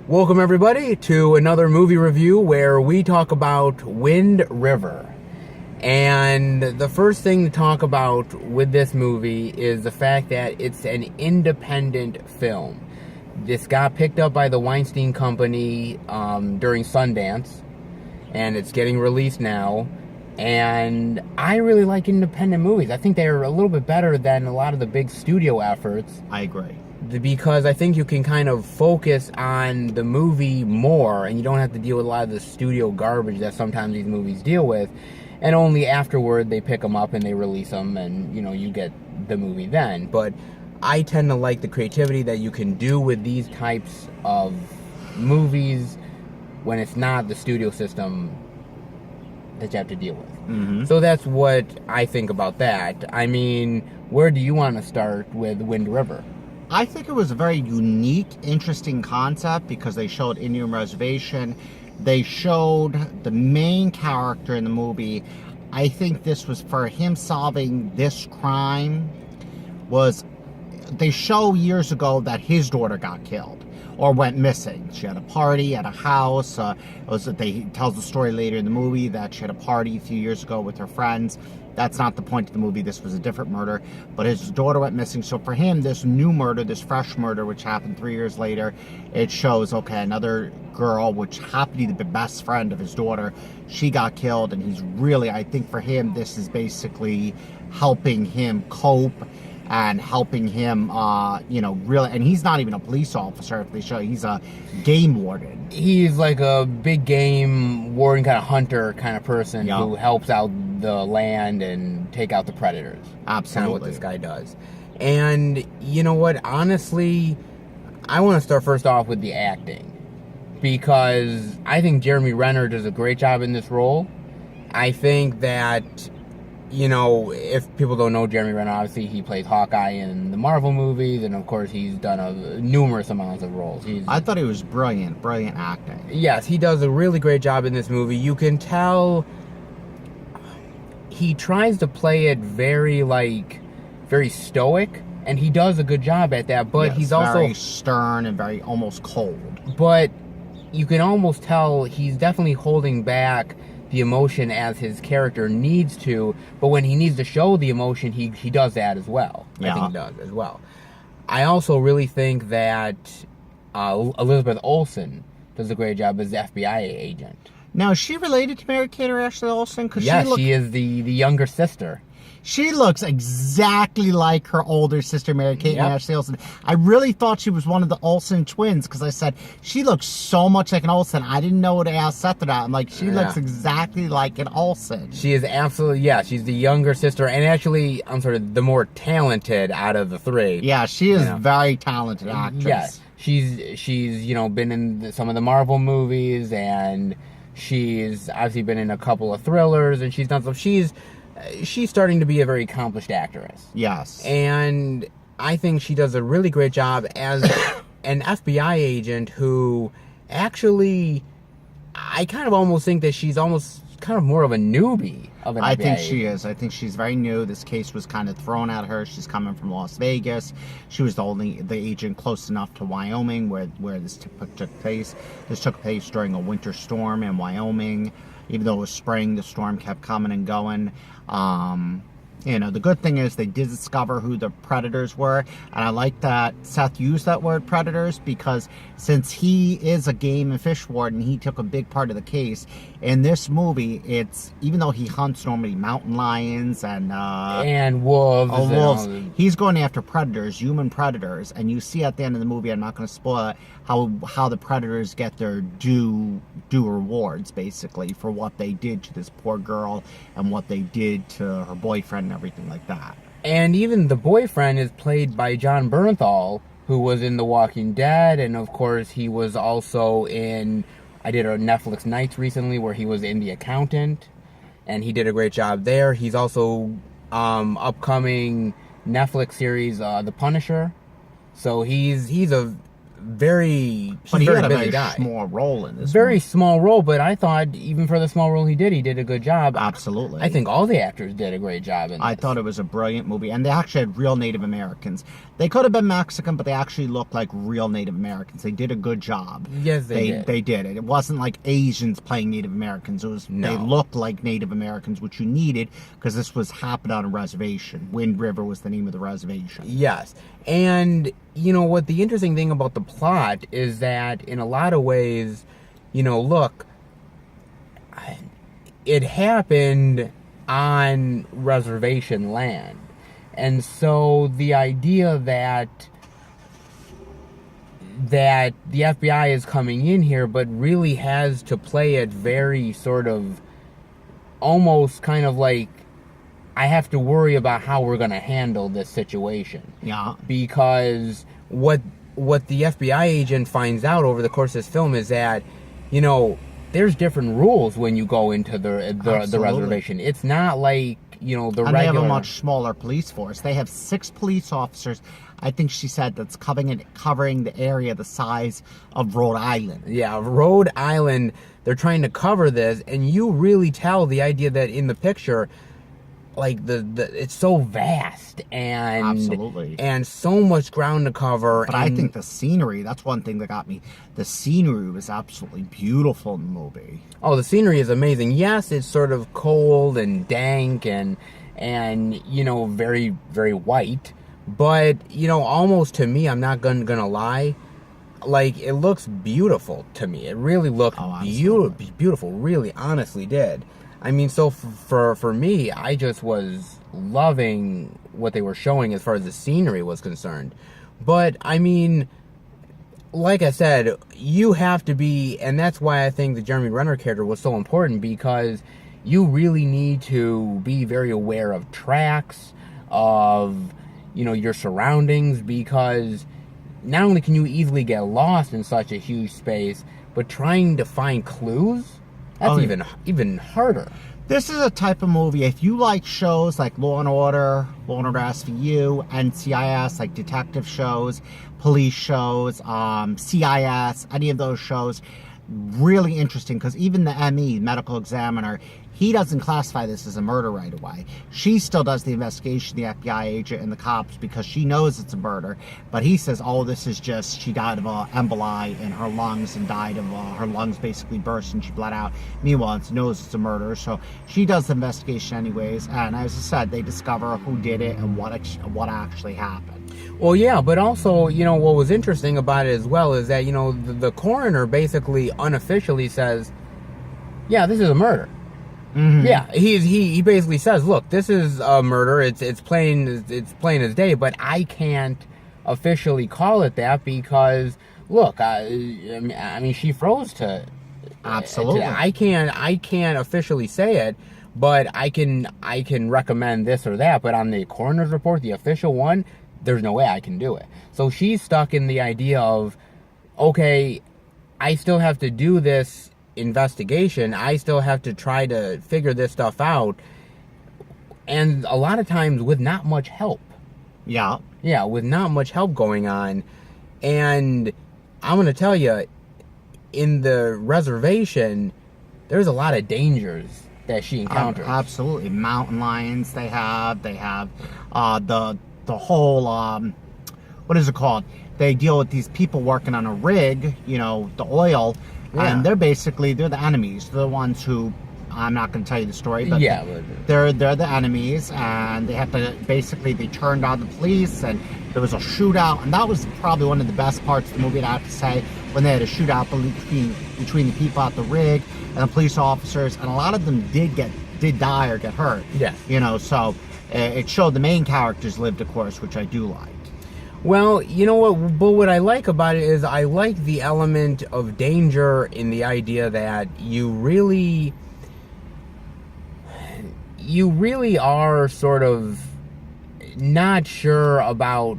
Welcome everybody to another movie review where we talk about Wind River. And the first thing to talk about with this movie is the fact that it's an independent film. This got picked up by the Weinstein Company during Sundance, and it's getting released now. And I really like independent movies. I think they're a little bit better than a lot of the big studio efforts. I agree. Because I think you can kind of focus on the movie more, and you don't have to deal with a lot of the studio garbage that sometimes these movies deal with. And only afterward they pick them up and they release them, and you get the movie then. But I tend to like the creativity that you can do with these types of movies when it's not the studio system that you have to deal with. Mm-hmm. So that's what I think about that. I mean, where do you want to start with Wind River? I think it was a very unique, interesting concept because they showed Indian Reservation. They showed the main character in the movie. I think this was for him solving this crime. They show years ago that his daughter got killed or went missing. She had a party at a house. He tells the story later in the movie that she had a party a few years ago with her friends. That's not the point of the movie. This was a different murder. But his daughter went missing. So for him, this new murder, this fresh murder, which happened 3 years later, it shows, okay, another girl, which happened to be the best friend of his daughter, she got killed. And he's really, I think for him, this is basically helping him cope and helping him, really, and he's not even a police officer, if they show you, he's a game warden. He's like a big game warden, kind of hunter kind of person who helps out the land and take out the predators. Absolutely. Kind of what this guy does. And you know what, honestly, I want to start first off with the acting, because I think Jeremy Renner does a great job in this role. I think that, if people don't know Jeremy Renner, obviously he plays Hawkeye in the Marvel movies, and of course he's done numerous amounts of roles. I thought he was brilliant acting. Yes, he does a really great job in this movie. You can tell he tries to play it very stoic, and he does a good job at that, but he's also very stern and very almost cold. But you can almost tell he's definitely holding back the emotion as his character needs to, but when he needs to show the emotion, he does that as well. Yeah. I think he does as well. I also really think that Elizabeth Olsen does a great job as the FBI agent. Now, is she related to Mary-Kate or Ashley Olsen? Yes, she is the younger sister. She looks exactly like her older sister, Mary-Kate and Ashley Olsen. I really thought she was one of the Olsen twins because I said, she looks so much like an Olsen. I didn't know what to ask Seth about. I'm like, she looks exactly like an Olsen. She is absolutely, she's the younger sister, and actually, I'm sort of the more talented out of the three. Yeah, she is very talented actress. Yes, she's been in some of the Marvel movies, and she's obviously been in a couple of thrillers, and she's done some. She's starting to be a very accomplished actress. Yes. And I think she does a really great job as an FBI agent who actually, I kind of almost think that she's almost kind of more of a newbie of an FBI I think agent. she is. I think she's very new. This case was kind of thrown at her. She's coming from Las Vegas. She was the agent close enough to Wyoming where this took place. This took place during a winter storm in Wyoming. Even though it was spring, the storm kept coming and going. The good thing is they did discover who the predators were. And I like that Seth used that word predators because since he is a game and fish warden, he took a big part of the case. In this movie, even though he hunts normally mountain lions and wolves. He's going after predators, human predators. And you see at the end of the movie, I'm not going to spoil it, how the predators get their due rewards, basically, for what they did to this poor girl and what they did to her boyfriend and everything like that. And even the boyfriend is played by Jon Bernthal, who was in The Walking Dead, and of course he was also in, I did a Netflix Nights recently where he was in The Accountant, and he did a great job there. He's also upcoming Netflix series The Punisher. So he's a very But he very had a busy very guy. small role in this Very movie. small role, but I thought even for the small role he did a good job. Absolutely. I think all the actors did a great job in this. I thought it was a brilliant movie. And they actually had real Native Americans. They could have been Mexican, but they actually looked like real Native Americans. They did a good job. Yes, they did. They did it. It wasn't like Asians playing Native Americans. It was No. They looked like Native Americans, which you needed because this was happened on a reservation. Wind River was the name of the reservation. Yes. And, you know, what the interesting thing about the plot is that in a lot of ways, you know, look, it happened on reservation land. And so the idea that the FBI is coming in here, but really has to play it very sort of almost kind of like, I have to worry about how we're going to handle this situation. Yeah. Because what the FBI agent finds out over the course of this film is that, you know, there's different rules when you go into the Absolutely. reservation. It's not like, you know, the And regular... they have a much smaller police force. They have 6 police officers. I think she said that's covering the area the size of Rhode Island. Yeah, Rhode Island, they're trying to cover this, and you really tell the idea that in the picture, like the it's so vast and Absolutely. and so much ground to cover. But I think the scenery, that's one thing that got me. The scenery was absolutely beautiful in the movie. Oh, the scenery is amazing. Yes, it's sort of cold and dank and you know, very, very white. But, you know, almost to me, I'm not gonna lie, like, it looks beautiful to me. It really looked beautiful, really, honestly did. I mean, so for me, I just was loving what they were showing as far as the scenery was concerned. But, I mean, like I said, you have to be, and that's why I think the Jeremy Renner character was so important, because you really need to be very aware of tracks, of, you know, your surroundings, because not only can you easily get lost in such a huge space, but trying to find clues, that's even harder. This is a type of movie, if you like shows like Law & Order SVU, NCIS, like detective shows, police shows, CIS, any of those shows, really interesting, because even the ME, medical examiner, he doesn't classify this as a murder right away. She still does the investigation, the FBI agent and the cops, because she knows it's a murder. But he says, oh, this is just, she died of emboli in her lungs and died of, her lungs basically burst and she bled out. Meanwhile, it knows it's a murder. So she does the investigation anyways. And as I said, they discover who did it and what actually happened. Well, yeah, but also, you know, what was interesting about it as well is that, you know, the coroner basically unofficially says, yeah, this is a murder. Mm-hmm. Yeah, he basically says, look, this is a murder. It's plain as day, but I can't officially call it that because, look, I mean, she froze to. Absolutely. I can't officially say it, but I can recommend this or that. But on the coroner's report, the official one, there's no way I can do it. So she's stuck in the idea of, okay, I still have to do this investigation. I still have to try to figure this stuff out, and a lot of times with not much help. Yeah, with not much help going on. And I'm gonna tell you, in the reservation, there's a lot of dangers that she encounters. Absolutely. Mountain lions they have the whole what is it called, they deal with these people working on a rig, you know, the oil. Yeah. And they're the enemies. They're the ones who, I'm not going to tell you the story, but Yeah, they're the enemies, and they have to, basically, they turned on the police, and there was a shootout, and that was probably one of the best parts of the movie, I have to say, when they had a shootout between the people at the rig and the police officers, and a lot of them did die or get hurt. Yes. You know, so it showed the main characters lived, of course, which I do like. Well, you know what? But what I like about it is I like the element of danger in the idea that you really are sort of not sure about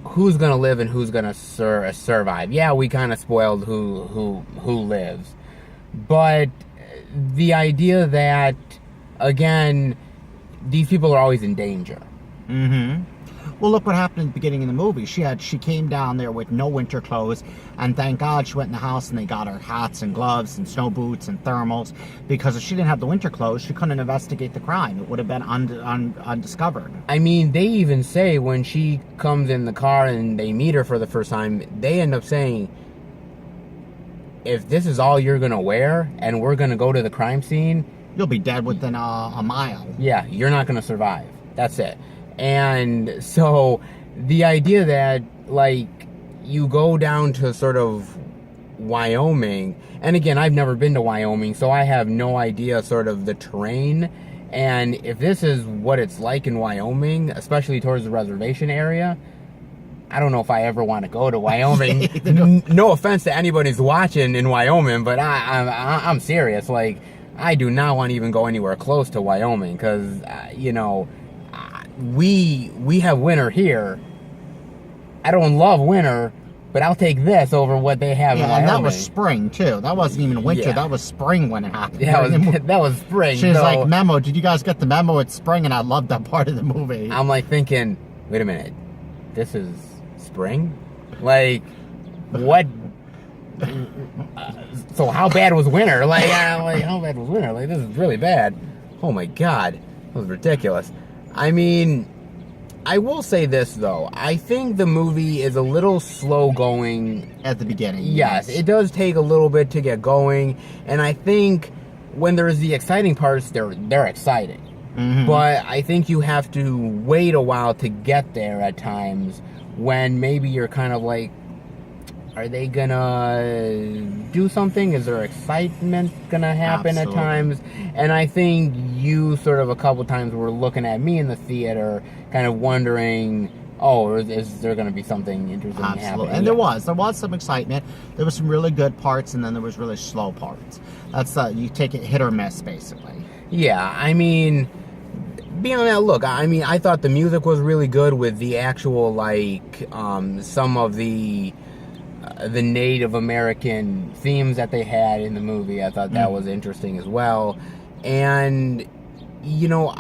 who's gonna live and who's gonna survive. Yeah, we kind of spoiled who lives, but the idea that, again, these people are always in danger. Mm-hmm. Well, look what happened in the beginning of the movie. She came down there with no winter clothes, and thank God she went in the house and they got her hats and gloves and snow boots and thermals, because if she didn't have the winter clothes, she couldn't investigate the crime. It would have been undiscovered. I mean, they even say when she comes in the car and they meet her for the first time, they end up saying, if this is all you're going to wear and we're going to go to the crime scene, You'll be dead within a mile. yeah, you're not going to survive. That's it. And so the idea that, like, you go down to sort of Wyoming, and again, I've never been to Wyoming, so I have no idea sort of the terrain. And if this is what it's like in Wyoming, especially towards the reservation area, I don't know if I ever want to go to Wyoming. No offense to anybody who's watching in Wyoming, but I'm serious. Like, I do not want to even go anywhere close to Wyoming because, you know, we have winter here. I don't love winter, but I'll take this over what they have in Wyoming. And that was spring too. That wasn't even winter. Yeah. That was spring when it happened. Yeah, that was spring. She was so like, Memo, did you guys get the memo? It's spring, and I loved that part of the movie. I'm like thinking, wait a minute, this is spring? Like, what? So how bad was winter? Like, how bad was winter? Like, this is really bad. Oh my God, that was ridiculous. I mean, I will say this though. I think the movie is a little slow going At the beginning. Yes, it does take a little bit to get going, and I think when there's the exciting parts, they're exciting. Mm-hmm. But I think you have to wait a while to get there at times when maybe you're kind of like, are they gonna do something? Is there excitement gonna happen Absolutely. at times? And I think you sort of a couple times were looking at me in the theater, kind of wondering, oh, is there gonna be something interesting happening? Absolutely. And there was some excitement. There was some really good parts, and then there was really slow parts. That's you take it hit or miss, basically. Yeah, I mean, beyond that, look, I mean, I thought the music was really good with the actual, like, some of the Native American themes that they had in the movie. I thought that was interesting as well. And, you know,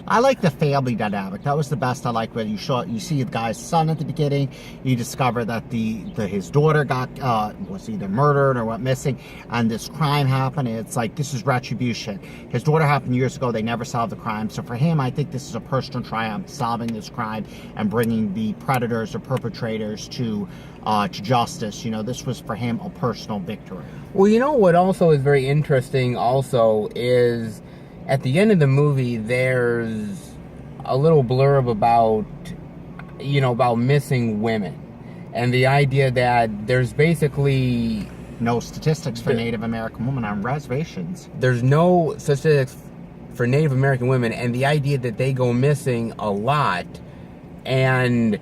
I like the family dynamic. That was the best I like, where you see the guy's son at the beginning. You discover that his daughter got was either murdered or went missing, and this crime happened. And it's like, this is retribution. His daughter happened years ago. They never solved the crime. So for him, I think this is a personal triumph, solving this crime and bringing the predators or perpetrators to justice. You know, this was for him a personal victory. Well, you know what also is very interesting also is at the end of the movie, there's a little blurb about, you know, about missing women. And the idea that there's basically no statistics for Native American women on reservations. There's no statistics for Native American women, and the idea that they go missing a lot. And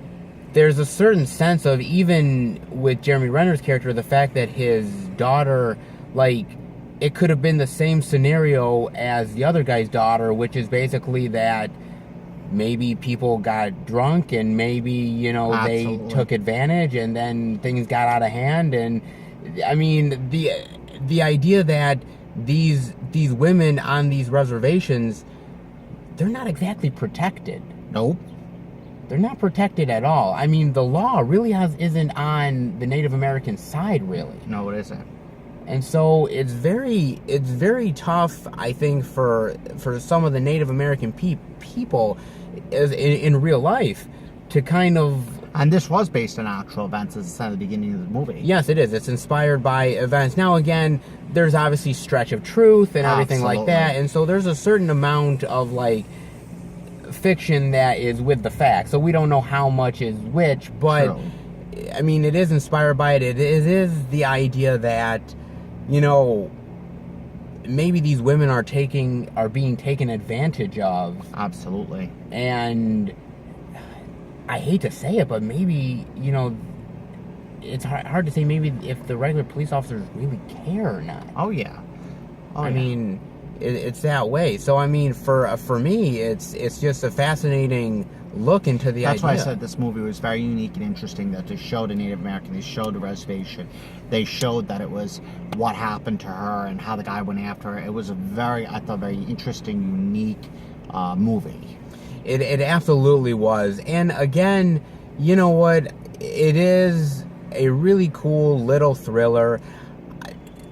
there's a certain sense of, even with Jeremy Renner's character, the fact that his daughter, like, it could have been the same scenario as the other guy's daughter, which is basically that maybe people got drunk and maybe, you know, Absolutely. they took advantage and then things got out of hand. And I mean, the idea that these women on these reservations, they're not exactly protected. Nope. They're not protected at all. I mean, the law really isn't on the Native American side, really. No, it isn't. And so it's very tough, I think, for some of the Native American people in real life to kind of. And this was based on actual events, as I said at the beginning of the movie. Yes, it is. It's inspired by events. Now, again, there's obviously stretch of truth and everything like that, and so there's a certain amount of, like, fiction that is with the facts. So we don't know how much is which, but True. I mean, it is inspired by it. It is the idea that, you know, maybe these women are being taken advantage of. Absolutely. And I hate to say it, but maybe, you know, it's hard to say maybe if the regular police officers really care or not. Oh, yeah. I mean, it's that way. So, I mean, for me, it's just a fascinating look into the idea. That's why I said this movie was very unique and interesting, that they showed a Native American, they showed a reservation, they showed that it was what happened to her and how the guy went after her. It was I thought, very interesting, unique movie. It absolutely was. And again, you know what? It is a really cool little thriller.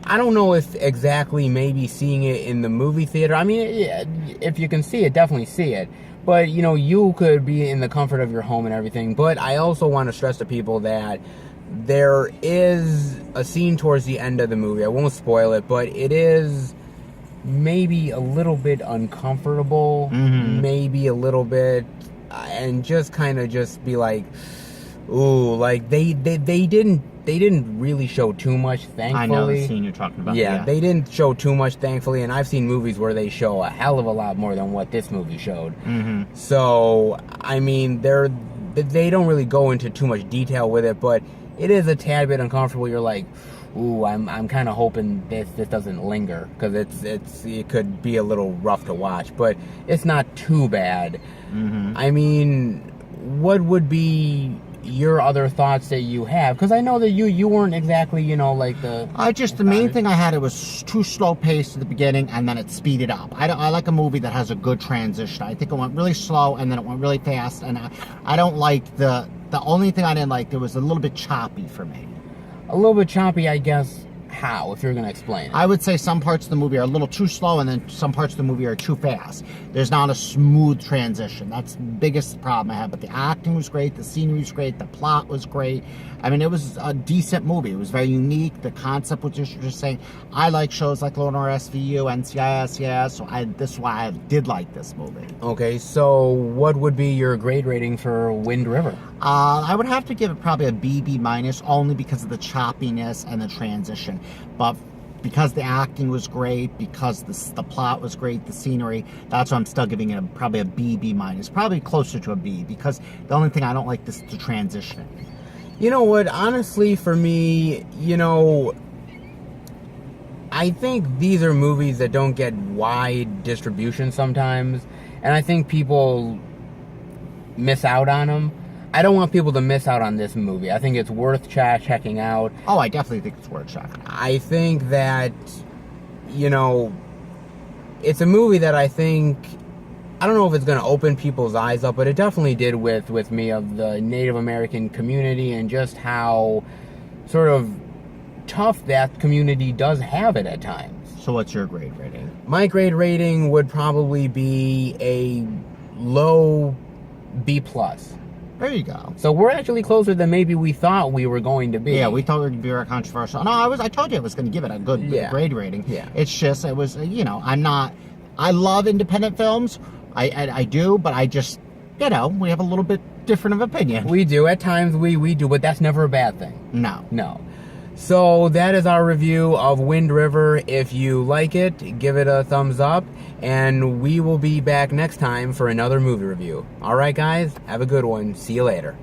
I don't know if exactly maybe seeing it in the movie theater. I mean, if you can see it, definitely see it. But, you know, you could be in the comfort of your home and everything. But I also want to stress to people that there is a scene towards the end of the movie. I won't spoil it, but it is maybe a little bit uncomfortable. Maybe a little bit. And just kind of just be like, ooh, like they didn't really show too much, thankfully. I know the scene you're talking about. Yeah, they didn't show too much, thankfully, and I've seen movies where they show a hell of a lot more than what this movie showed. So, I mean, they don't really go into too much detail with it, but it is a tad bit uncomfortable. You're like, ooh, I'm kind of hoping this doesn't linger, because it could be a little rough to watch, but it's not too bad. I mean, what would be your other thoughts that you have? Because I know that you weren't exactly, you know, like the... the main thing I had, it was too slow paced at the beginning, and then it speeded up. I like a movie that has a good transition. I think it went really slow, and then it went really fast, and I don't like the only thing I didn't like, it was a little bit choppy for me. A little bit choppy, I guess. How, if you're going to explain it? I would say some parts of the movie are a little too slow, and then some parts of the movie are too fast. There's not a smooth transition. That's the biggest problem I had. But the acting was great, the scenery was great, the plot was great. I mean, it was a decent movie. It was very unique. The concept was interesting. I like shows like Lone SVU, NCIS, yeah, so this is why I did like this movie. Okay, so what would be your grade rating for Wind River? I would have to give it probably a B minus, only because of the choppiness and the transition. But because the acting was great, because the plot was great, the scenery, that's why I'm still giving it probably a B minus, probably closer to a B, because the only thing I don't like is the transition. You know what, honestly, for me, you know, I think these are movies that don't get wide distribution sometimes, and I think people miss out on them. I don't want people to miss out on this movie. I think it's worth checking out. Oh, I definitely think it's worth checking out. I think that, you know, it's a movie that I think, I don't know if it's going to open people's eyes up, but it definitely did with me, of the Native American community and just how sort of tough that community does have it at times. So what's your grade rating? My grade rating would probably be a low B+. There you go. So we're actually closer than maybe we thought we were going to be. Yeah, we thought we were going to be very controversial. No, I told you I was going to give it a good grade rating. Yeah. It's just, it was, you know, I love independent films. I do, but I just, you know, we have a little bit different of opinion. We do. At times we do, but that's never a bad thing. No. So that is our review of Wind River. If you like it, give it a thumbs up, and we will be back next time for another movie review. All right, guys, have a good one. See you later.